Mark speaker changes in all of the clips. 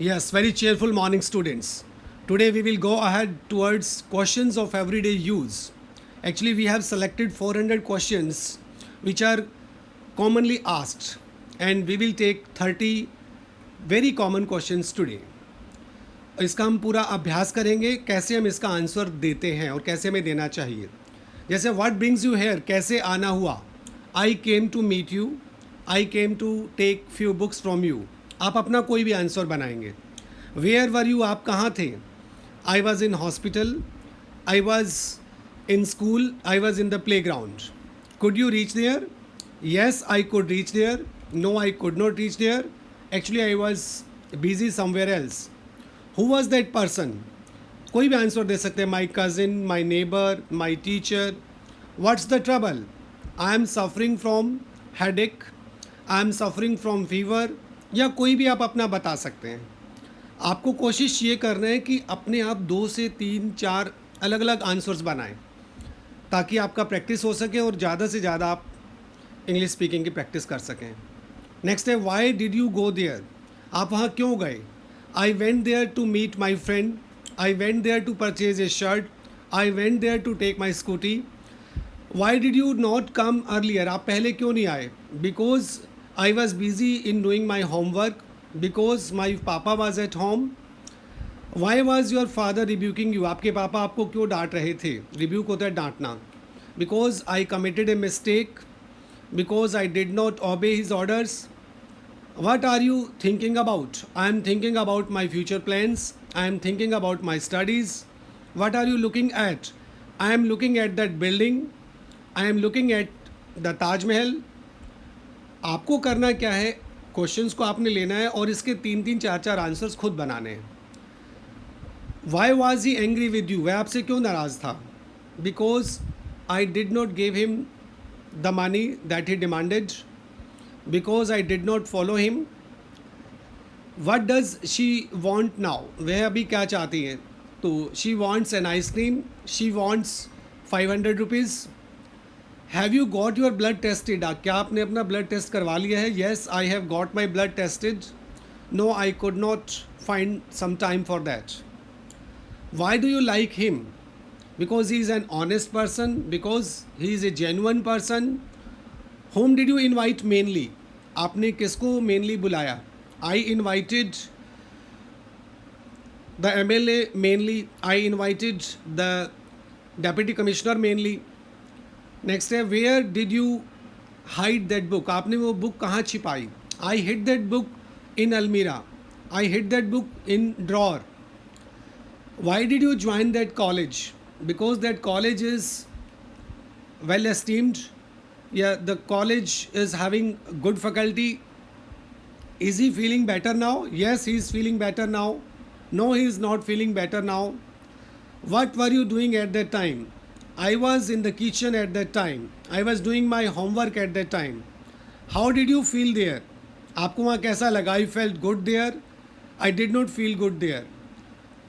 Speaker 1: Yes, very cheerful morning, students. Today we will go ahead towards questions of everyday use. Actually, we have selected 400 questions which are commonly asked, and we will take 30 very common questions today. इसका हम पूरा अभ्यास करेंगे कैसे हम इसका answer देते हैं और कैसे हमें देना चाहिए. जैसे व्हाट ब्रिंग्स यू हेयर, कैसे आना हुआ. I came to meet you, I came to take few books from you. आप अपना कोई भी आंसर बनाएंगे. वेयर वर यू, आप कहाँ थे. I was in hospital, I was in school, I was in the playground. Could you reach there. Yes I could reach there. No I could not reach there. Actually I was busy somewhere else. Who was that person. कोई भी answer दे सकते हैं. My cousin, my neighbour, my teacher. What's the trouble. I am suffering from headache, I am suffering from fever. या कोई भी आप अपना बता सकते हैं. आपको कोशिश ये करना है कि अपने आप 2 से 3 4 अलग अलग आंसर्स बनाएं ताकि आपका प्रैक्टिस हो सके और ज़्यादा से ज़्यादा आप इंग्लिश स्पीकिंग की प्रैक्टिस कर सकें. नेक्स्ट है why did you go there. आप वहाँ क्यों गए. I went there to meet my friend, I went there to purchase a shirt, I went there to take my scooty. Why did you not come earlier. आप पहले क्यों नहीं आए. Because I was busy in doing my homework, because my papa was at home. Why was your father rebuking you. आपके पापा आपको क्यों डांट रहे थे. रिब्यूक होता है डांटना. Because I committed a mistake, because I did not obey his orders. What are you thinking about? I am thinking about my future plans. I am thinking about my studies. What are you looking at? I am looking at that building. I am looking at the Taj Mahal. आपको करना क्या है, questions को आपने लेना है और इसके 3 4 4 आंसर्स खुद बनाने हैं. Why was he angry with you? वह आपसे क्यों नाराज़ था. Because I did not give him the money that he demanded. Because I did not follow him. What does she want now? वह अभी क्या चाहती है. तो she wants an ice cream. She wants 500 rupees. Have you got your blood tested? क्या आपने अपना blood test करवा लिया है. Yes, I have got my blood tested. No, I could not find some time for that. Why do you like him? Because he is an honest person. Because he is a genuine person. Whom did you invite mainly? आपने किसको mainly बुलाया. I invited the MLA mainly. I invited the deputy commissioner mainly. Next है where did you hide that book. आपने वो book कहाँ छिपाई. I hid that book in Almira. I hid that book in drawer. Why did you join that college? Because that college is well esteemed. Yeah, the college is having good faculty. Is he feeling better now? Yes, he is feeling better now. No, he is not feeling better now. What were you doing at that time? I was in the kitchen at that time. I was doing my homework at that time. How did you feel there? आपको वहाँ कैसा लगा. I felt good there. I did not feel good there.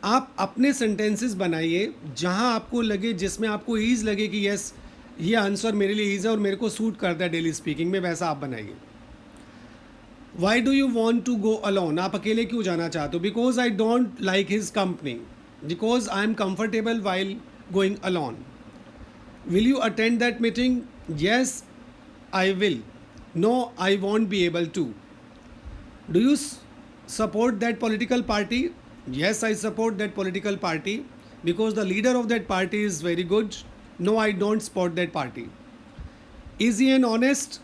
Speaker 1: आप अपने sentences बनाइए जहाँ आपको लगे, जिसमें आपको ईज लगे कि यस ये आंसर मेरे लिए ईज है और मेरे को सूट करता है डेली स्पीकिंग में, वैसा आप बनाइए. Why do you want to go alone. आप अकेले क्यों जाना चाहते हो. Because I don't like his company. Because I am comfortable while going alone. Will you attend that meeting. Yes I will. No I won't be able to. Do you support that political party. Yes, I support that political party because the leader of that party is very good. No, I don't support that party. Is he an honest?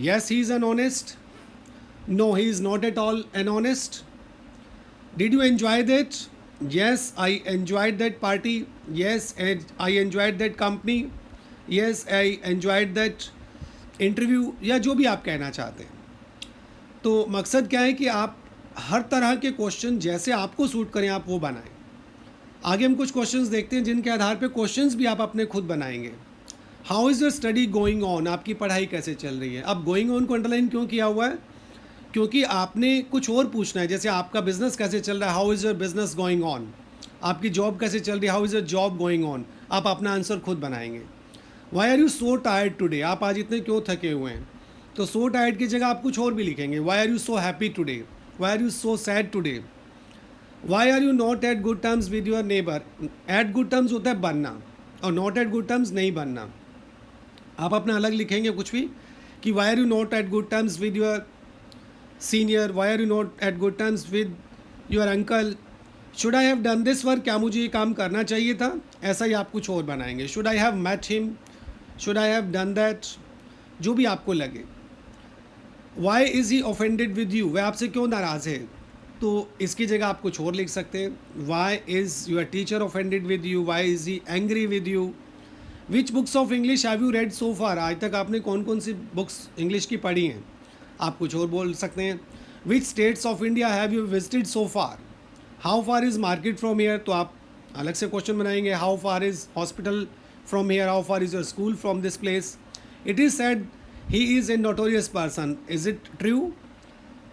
Speaker 1: Yes, he is an honest. No, he is not at all an honest. Did you enjoy that? Yes, I enjoyed that party. Yes, and I enjoyed that company. Yes, I enjoyed that interview. या जो भी आप कहना चाहते हैं. तो मकसद क्या है कि आप हर तरह के क्वेश्चन जैसे आपको सूट करें आप वो बनाएं. आगे हम कुछ क्वेश्चंस देखते हैं जिनके आधार पे क्वेश्चंस भी आप अपने खुद बनाएंगे. How is your study going on. आपकी पढ़ाई कैसे चल रही है. अब गोइंग ऑन को अंडरलाइन क्यों किया हुआ है. क्योंकि आपने कुछ और पूछना है. जैसे आपका बिजनेस कैसे चल रहा है. How is your business going on. आपकी जॉब कैसे चल रही है. How is your job going on. आप अपना आंसर खुद बनाएंगे. Why are you so tired today. आप आज इतने क्यों थके हुए हैं. तो सो टायर्ड की जगह आप कुछ और भी लिखेंगे. Why are you so happy today. Why are you so sad today. Why are you not at good terms with your neighbour. At good terms होता है बनना, और नॉट एट गुड टर्म्स नहीं बनना. आप अपना अलग लिखेंगे कुछ भी कि why are you not at good terms with your senior, why are you not at good terms with your uncle. Should I have done this work, क्या मुझे ये काम करना चाहिए था. ऐसा ही आप कुछ और बनाएंगे. Should I have met him, should I have done that, जो भी आपको लगे. Why is he offended with you, वह आपसे क्यों नाराज़ है, तो इसकी जगह आप कुछ और लिख सकते हैं. Why is your teacher offended with you, why is he angry with you. Which books of English have you read so far, आज तक आपने कौन कौन सी बुक्स इंग्लिश की पढ़ी हैं. आप कुछ और बोल सकते हैं. Which states of India have you visited so far. How far is market from here, तो आप अलग से क्वेश्चन बनाएंगे. How far is hospital from here, how far is your school from this place. It is said he is a notorious person, is it true.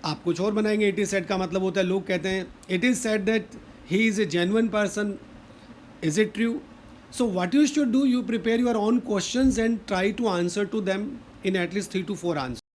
Speaker 1: आप कुछ और बनाएंगे. It is said का मतलब होता है लोग कहते हैं. It is said that he is a genuine person, is it true. So what you should do, you prepare your own questions and try to answer to them in at least 3 to 4 answers.